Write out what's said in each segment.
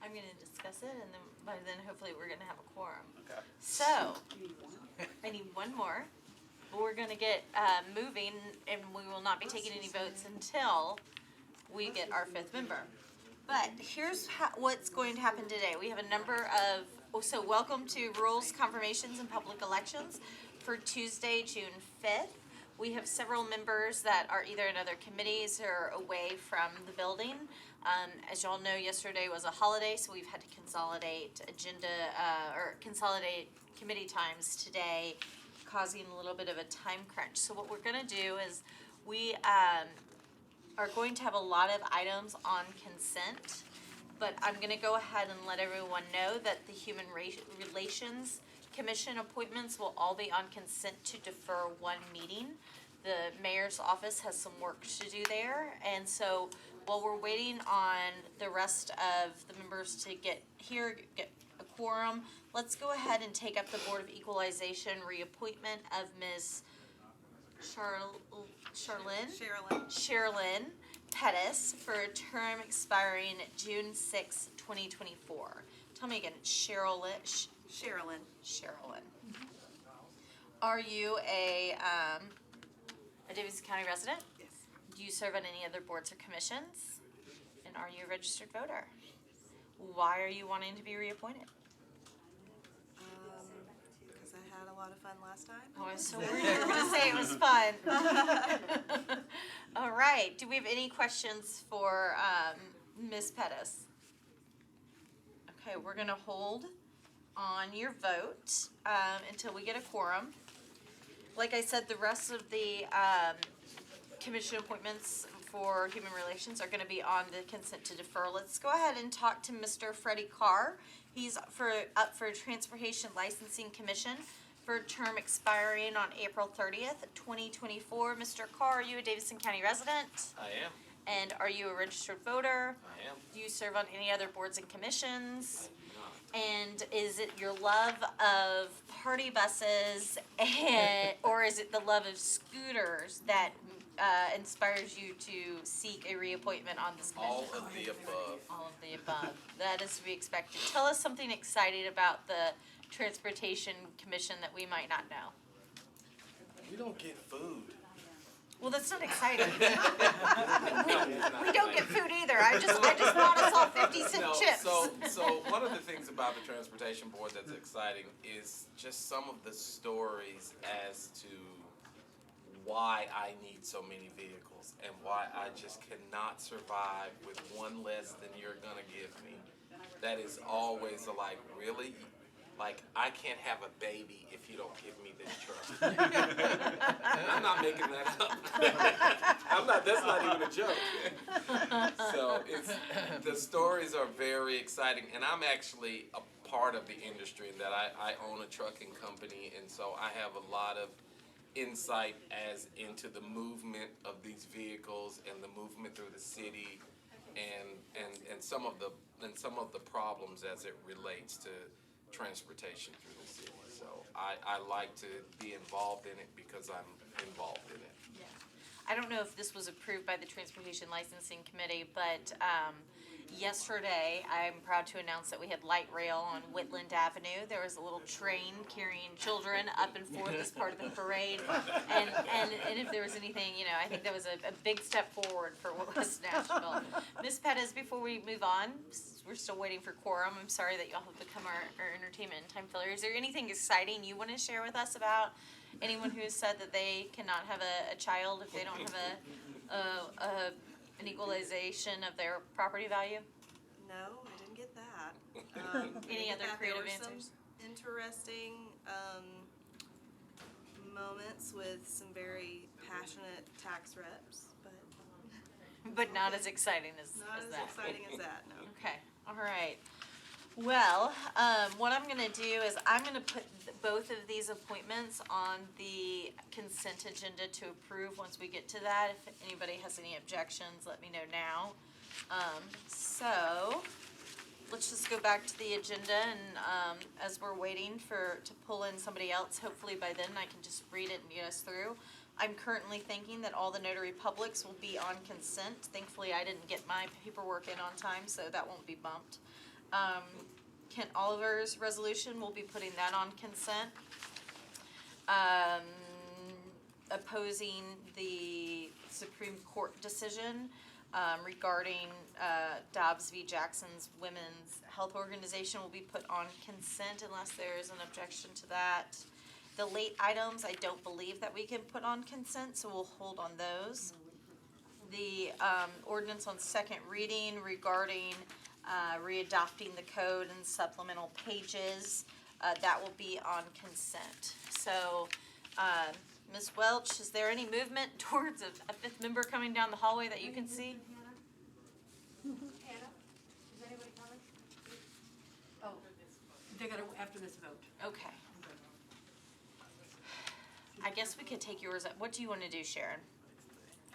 I'm going to discuss it, and then by then hopefully we're going to have a quorum. Okay. So, I need one more. We're going to get moving, and we will not be taking any votes until we get our fifth member. But here's what's going to happen today. We have a number of, so welcome to Rules, Confirmations, and Public Elections for Tuesday, June 5th. We have several members that are either in other committees or away from the building. As y'all know, yesterday was a holiday, so we've had to consolidate consolidate committee times today, causing a little bit of a time crunch. So what we're going to do is we are going to have a lot of items on consent, but I'm going to go ahead and let everyone know that the Human Relations Commission appointments will all be on consent to defer one meeting. The mayor's office has some work to do there, and so while we're waiting on the rest of the members to get here, get a quorum, let's go ahead and take up the Board of Equalization reappointment of Ms. Sherilyn Pettis for a term expiring June 6, 2024. Tell me again, Sherilyn. Are you a Davidson County resident? Yes. Do you serve on any other boards or commissions? And are you a registered voter? Why are you wanting to be reappointed? Because I had a lot of fun last time. Oh, I was so worried you were going to say it was fun. All right. Do we have any questions for Ms. Pettis? Okay, we're going to hold on your vote until we get a quorum. Like I said, the rest of the commission appointments for Human Relations are going to be on the consent to defer. Let's go ahead and talk to Mr. Freddie Carr. He's up for Transportation Licensing Commission for a term expiring on April 30th, 2024. Mr. Carr, are you a Davidson County resident? I am. And are you a registered voter? I am. Do you serve on any other boards and commissions? I do not. And is it your love of party buses, or is it the love of scooters that inspires you to seek a reappointment on this commission? All of the above. All of the above. That is to be expected. Tell us something exciting about the Transportation Commission that we might not know. We don't get food. Well, that's not exciting. we don't get food either. I just bought us all 50-cent chips. So one of the things about the Transportation Board that's exciting is just some of the stories as to why I need so many vehicles and why I just cannot survive with one less than you're gonna give me. That is always like, really? Like, I can't have a baby if you don't give me this truck. And I'm not making that up. That's not even a joke. So the stories are very exciting, and I'm actually a part of the industry in that I own a trucking company, and so I have a lot of insight as into the movement of these vehicles and the movement through the city and some of the problems as it relates to transportation through the city. So I like to be involved in it because I'm involved in it. Yeah. I don't know if this was approved by the Transportation Licensing Committee, but yesterday I'm proud to announce that we had light rail on Whitland Avenue. There was a little train carrying children up and forth as part of the parade. And if there was anything, I think that was a big step forward for what was Nashville. Ms. Pettis, before we move on, we're still waiting for quorum. I'm sorry that y'all have become our entertainment and time filler. Is there anything exciting you want to share with us about anyone who has said that they cannot have a child if they don't have an equalization of their property value? No, I didn't get that. Any other creative there were answers? some interesting moments with some very passionate tax reps, But not as exciting as not as that. exciting as that, no. Okay, all right. Well, what I'm going to do is I'm going to put both of these appointments on the consent agenda to approve once we get to that. If anybody has any objections, let me know now. So let's just go back to the agenda, and as we're waiting to pull in somebody else, hopefully by then I can just read it and get us through. I'm currently thinking that all the notary publics will be on consent. Thankfully, I didn't get my paperwork in on time, so that won't be bumped. Kent Oliver's resolution, we'll be putting that on consent. Um, Opposing the Supreme Court decision, regarding, Dobbs v. Jackson's Women's Health Organization will be put on consent unless there is an objection to that. The late items, I don't believe that we can put on consent, so we'll hold on those. The, ordinance on second reading regarding, readopting the code and supplemental pages, that will be on consent. So, Ms. Welch, is there any movement towards a fifth member coming down the hallway that you can see? Hannah, is anybody coming? Oh, they're gonna, after this vote. Okay. I guess we could take yours up. What do you want to do, Sharon?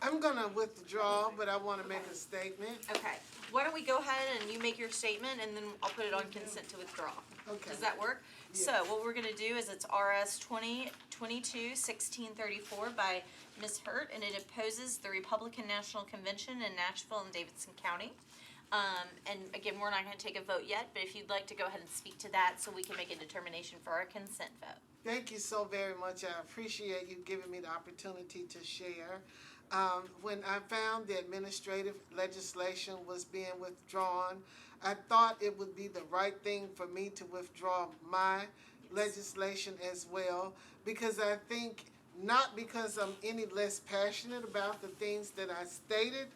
I'm gonna withdraw, but I wanna make a statement. Okay. Why don't we go ahead and you make your statement and then I'll put it on consent to withdraw. Okay. Does that work? Yes. So what we're gonna do is it's RS 2022-1634 by Ms. Hurt, and it opposes the Republican National Convention in Nashville and Davidson County. And again, we're not gonna take a vote yet, but if you'd like to go ahead and speak to that so we can make a determination for our consent vote. Thank you so very much. I appreciate you giving me the opportunity to share. When I found the administrative legislation was being withdrawn, I thought it would be the right thing for me to withdraw my legislation as well, because I think, not because I'm any less passionate about the things that I stated,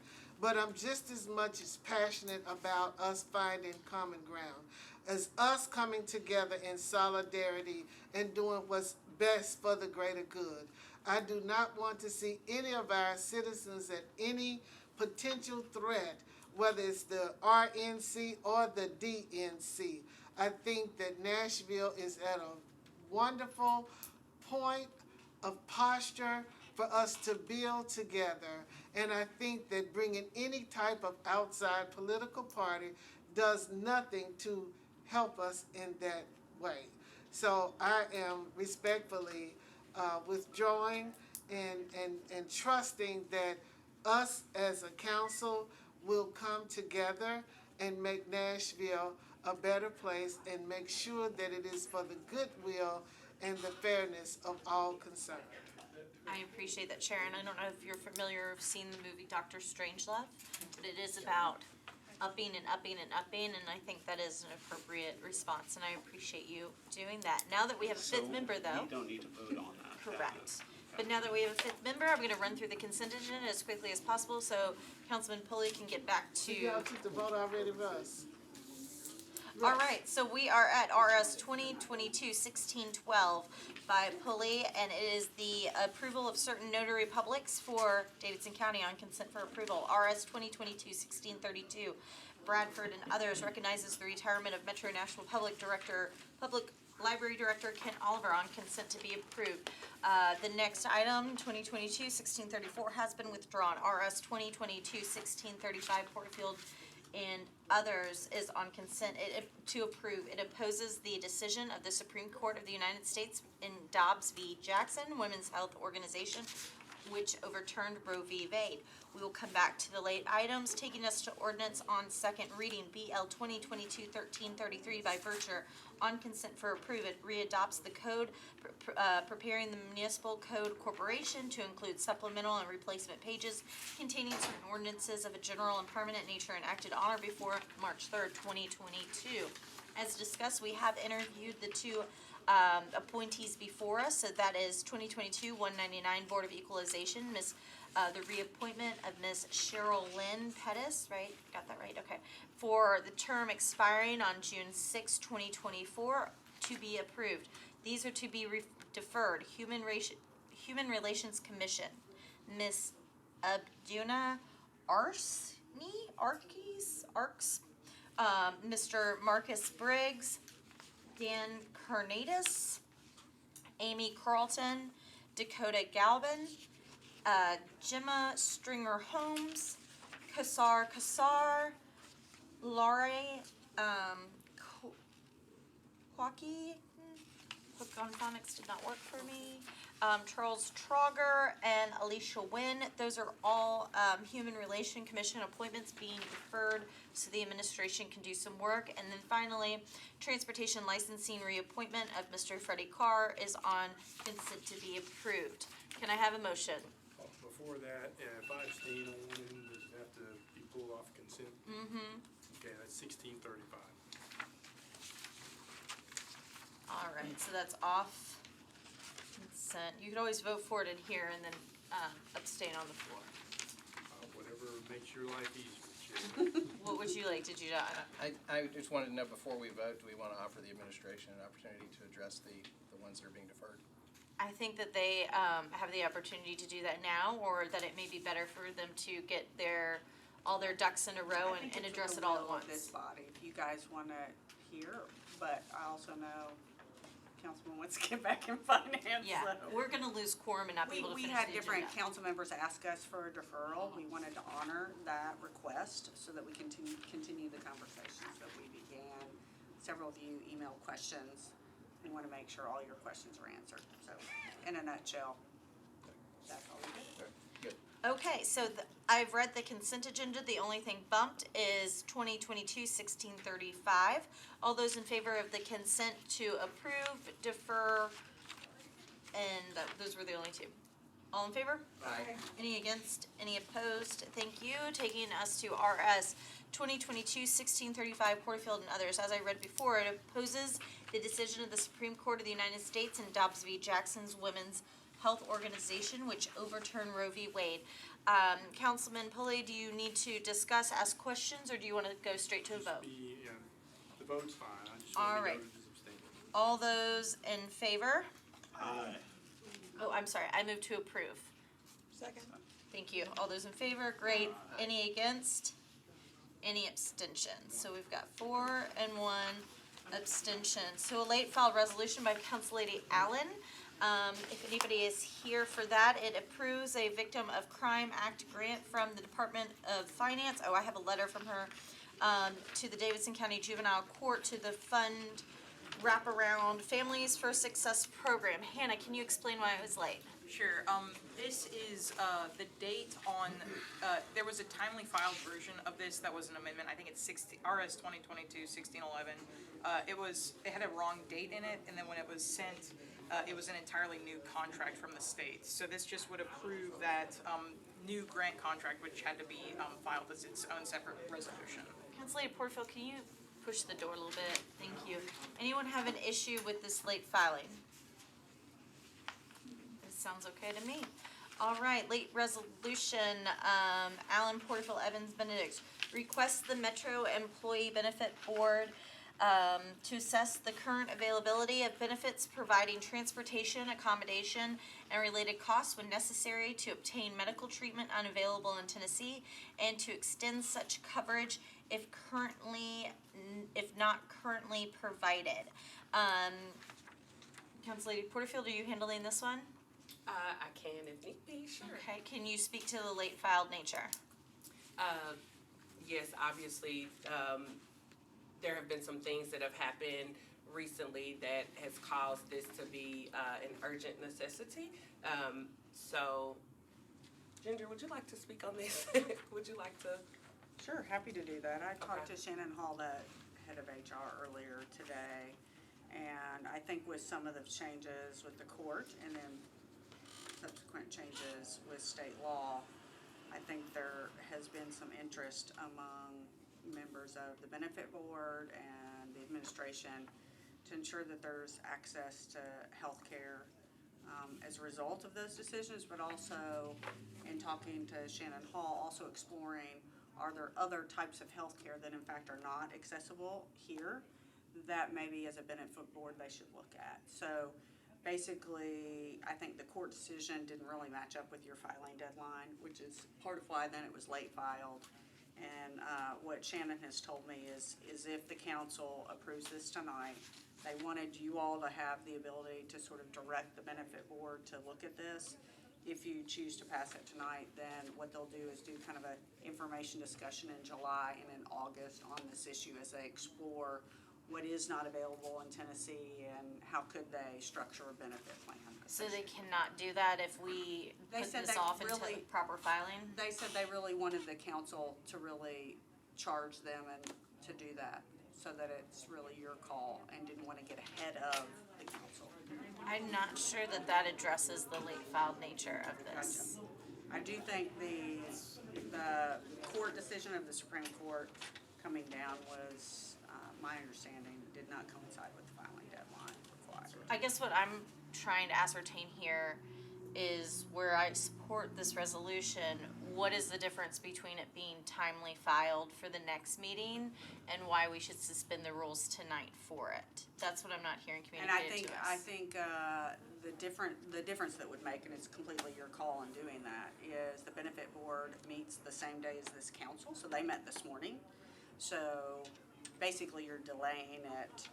but I'm just as much as passionate about us finding common ground, as us coming together in solidarity and doing what's best for the greater good. I do not want to see any of our citizens at any potential threat, whether it's the RNC or the DNC. I think that Nashville is at a wonderful point of posture for us to build together. And I think that bringing any type of outside political party does nothing to help us in that way. So I am respectfully withdrawing and trusting that us as a council will come together and make Nashville a better place and make sure that it is for the goodwill and the fairness of all concerned. I appreciate that, Sharon. I don't know if you're familiar with seeing the movie Dr. Strangelove, but it is about upping and upping and upping, and I think that is an appropriate response, and I appreciate you doing that. Now that we have a fifth member, though. We don't need to vote on that. Correct. But now that we have a fifth member, I'm gonna run through the consent agenda as quickly as possible, so Councilman Pulley can get back to. You all took the vote already, Russ? All right, so we are at RS 2022-1612 by Pulley, and it is the approval of certain notary publics for Davidson County on consent for approval. RS 2022-1632, Bradford and others recognizes the retirement of Metro Nashville Public Library Director Kent Oliver on consent to be approved. The next item, 2022-1634, has been withdrawn. RS 2022-1635, Porterfield and others is on consent to approve. It opposes the decision of the Supreme Court of the United States in Dobbs v. Jackson, Women's Health Organization, which overturned Roe v. Wade. We will come back to the late items, taking us to ordinance on second reading, BL 2022-1333 by Vercher on consent for approval. It readopts the code, preparing the municipal code corporation to include supplemental and replacement pages containing certain ordinances of a general and permanent nature enacted on or before March 3rd, 2022. As discussed, we have interviewed the two appointees before us, so that is 2022-199 Board of Equalization, the reappointment of Ms. Cheryl Lynn Pettis, right? Got that right? Okay. For the term expiring on June 6, 2024, to be approved. These are to be deferred. Human Relations Commission, Ms. Abduna Arks, Mr. Marcus Briggs, Dan Carnatus, Amy Carlton, Dakota Galvin, Gemma Stringer Holmes, Kassar, Laurie Quaki, Hook on Phonics did not work for me. Charles Trauger and Alicia Wynn, those are all Human Relation Commission appointments being deferred so the administration can do some work. And then finally, Transportation Licensing reappointment of Mr. Freddie Carr is on consent to be approved. Can I have a motion? Before that, if I abstain on one end, does it have to be pulled off consent? Mm-hmm. Okay, that's 1635. All right, so that's off consent. You could always vote for it in here and then abstain on the floor. Whatever makes your life easier, Chair. What would you like to do, John? I just wanted to know before we vote, do we want to offer the administration an opportunity to address the ones that are being deferred? I think that they have the opportunity to do that now, or that it may be better for them to get all their ducks in a row and address it all at once. This body, if you guys want to hear, but I also know Councilman wants to get back in finance. Yeah, so. we're gonna lose quorum and not be able to We finish had the different agenda. council members ask us for a deferral. We wanted to honor that request so that we continue the conversations that we began. Several of you emailed questions. We want to make sure all your questions are answered. So, in a nutshell, that's all we did. Good. Okay, so I've read the consent agenda. The only thing bumped is 2022-1635. All those in favor of the consent to approve, defer, and those were the only two. All in favor? Aye. Any against? Any opposed? Thank you. Taking us to RS 2022-1635, Porterfield and others. As I read before, it opposes the decision of the Supreme Court of the United States and Dobbs v. Jackson's Women's Health Organization, which overturned Roe v. Wade. Councilman Pulley, do you need to discuss, ask questions, or do you want to go straight to a vote? Yeah, the vote's fine. I just All want to be right. noted as abstaining. All those in favor? Oh, I'm sorry, I move to approve. Second. Thank you. All those in favor? Great. Any against? Any abstentions? So we've got 4 and 1 abstention. So a late filed resolution by Council Lady Allen. If anybody is here for that, it approves a Victim of Crime Act grant from the Department of Finance. Oh, I have a letter from her to the Davidson County Juvenile Court to the Fund Wraparound Families for Success Program. Hannah, can you explain why it was late? Sure. This is the date on. There was a timely filed version of this that was an amendment. I think it's RS 2022-1611. It had a wrong date in it, and then when it was sent, it was an entirely new contract from the state. So this just would approve that new grant contract, which had to be filed as its own separate resolution. Council Lady Porterfield, can you push the door a little bit? Thank you. Anyone have an issue with this late filing? This sounds okay to me. All right, late resolution, Allen, Porterfield, Evans, Benedict. Request the Metro Employee Benefit Board to assess the current availability of benefits, providing transportation, accommodation, and related costs when necessary to obtain medical treatment unavailable in Tennessee, and to extend such coverage if not currently provided. Council Lady Porterfield, are you handling this one? I can if need be, sure. Okay, can you speak to the late filed nature? Yes, obviously, there have been some things that have happened recently that has caused this to be an urgent necessity. So, Ginger, would you like to speak on this? Would you like to? Sure, happy to do that. I talked Okay. to Shannon Hall, the head of HR, earlier today, and I think with some of the changes with the court and then subsequent changes with state law, I think there has been some interest among members of the benefit board and the administration to ensure that there's access to health care as a result of those decisions, but also in talking to Shannon Hall, also exploring, are there other types of health care that in fact are not accessible here that maybe as a benefit board they should look at. So basically, I think the court decision didn't really match up with your filing deadline, which is part of why then it was late filed. And what Shannon has told me is if the council approves this tonight, they wanted you all to have the ability to sort of direct the benefit board to look at this. If you choose to pass it tonight, then what they'll do is do kind of an information discussion in July and in August on this issue as they explore what is not available in Tennessee and how could they structure a benefit plan. So they cannot do that if we They put said this they off into really- proper filing? They said they really wanted the council to really charge them and to do that, so that it's really your call and didn't want to get ahead of the council. I'm not sure that that addresses the late filed nature of this. Gotcha. I do think the court decision of the Supreme Court coming down was, my understanding, did not coincide with the filing deadline required. I guess what I'm trying to ascertain here is where I support this resolution, what is the difference between it being timely filed for the next meeting and why we should suspend the rules tonight for it? That's what I'm not hearing And I communicated think, to us. the difference that would make, and it's completely your call in doing that, is the benefit board meets the same day as this council, so they met this morning. So basically you're delaying it,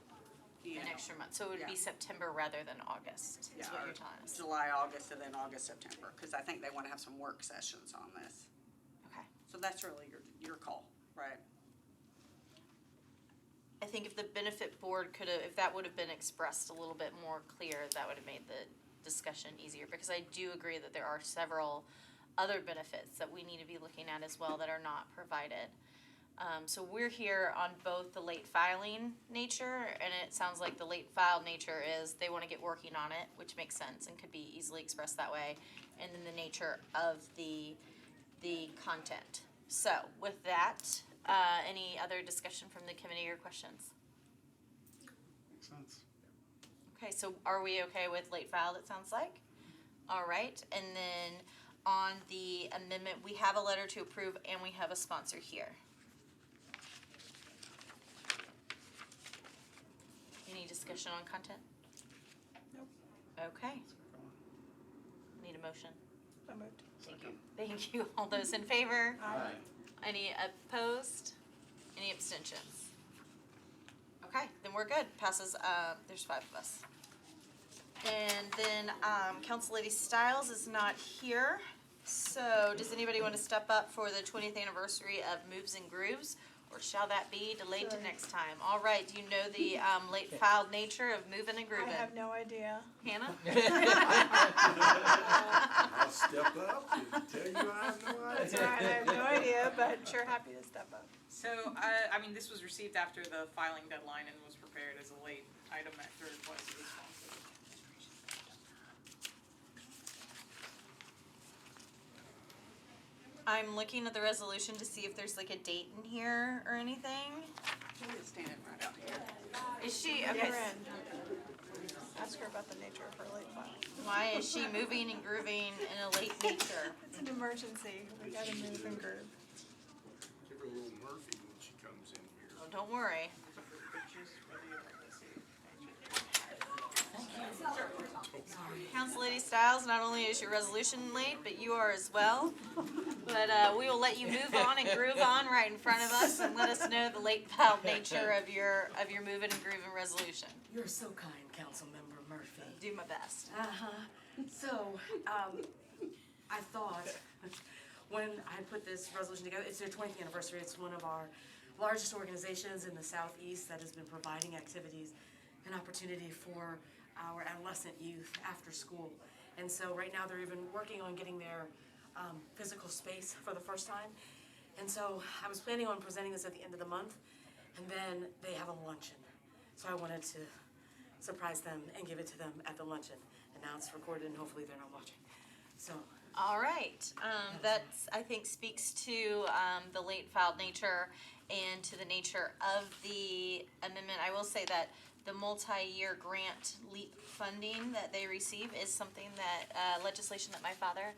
you An know, extra month, so it would be yeah. September rather than August, is Yeah, what or you're telling us. July, August, and then August, September, because I think they want to have some work sessions on this. Okay. So that's really your call, right? I think if the benefit board could have, if that would have been expressed a little bit more clear, that would have made the discussion easier, because I do agree that there are several other benefits that we need to be looking at as well that are not provided. So we're here on both the late filing nature, and it sounds like the late filed nature is they wanna get working on it, which makes sense and could be easily expressed that way, and then the nature of the content. So with that, any other discussion from the committee or questions? Makes sense. Okay, so are we okay with late filed, it sounds like? All right, and then on the amendment, we have a letter to approve and we have a sponsor here. Any discussion on content? Nope. Okay. Need a motion? So moved. Thank you. All those in favor? Aye. Any opposed? Any abstentions? Okay, then we're good. Passes, there's 5 of us. And then, Council Lady Stiles is not here. So does anybody want to step up for the 20th anniversary of Moves and Grooves? Or shall that be delayed to next time? All right, do you know the, late filed nature of moving and grooving? I have no idea. Hannah? I'll step up and tell you I have no idea. That's right, I have no idea, but sure happy to step up. So, I mean, this was received after the filing deadline and was prepared as a late item after request of the sponsor. I'm looking at the resolution to see if there's like a date in here or anything. Julie's standing right out here. Is she, Get okay, her in. Ask her about the nature of her late file. why is she moving and grooving in a late nature? It's an emergency, we gotta move and groove. Give her a little Murphy when she comes in here. Oh, don't worry. Council Lady Stiles, not only is your resolution late, but you are as well. But we will let you move on and groove on right in front of us and let us know the late filed nature of your moving and grooving resolution. You're so kind, Councilmember Murphy. Do my best. So, I thought, when I put this resolution together, it's their 20th anniversary. It's one of our largest organizations in the Southeast that has been providing activities and opportunity for our adolescent youth after school. And so right now they're even working on getting their physical space for the first time. And so I was planning on presenting this at the end of the month, and then they have a luncheon. So I wanted to surprise them and give it to them at the luncheon. And now it's recorded and hopefully they're not watching. So, All right, that I think speaks to the late filed nature and to the nature of the amendment. I will say that the multi-year grant LEAP funding that they receive is something that, legislation that my father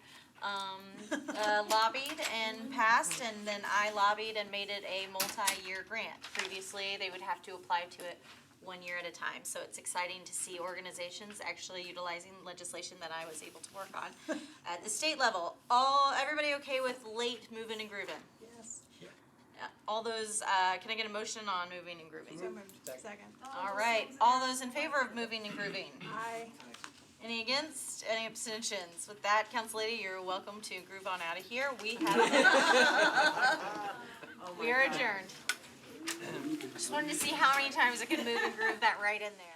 lobbied and passed, and then I lobbied and made it a multi-year grant. Previously, they would have to apply to it 1 year at a time, so it's exciting to see organizations actually utilizing legislation that I was able to work on. At the state level, everybody okay with late moving and grooving? Yes. All those, can I get a motion on moving and grooving? So moved. Second. All right, all those in favor of moving and grooving? Aye. Any against, any abstentions? With that, Council Lady, you're welcome to groove on out of here. We have, we are adjourned. Just wanted to see how many times I could move and groove that right in there.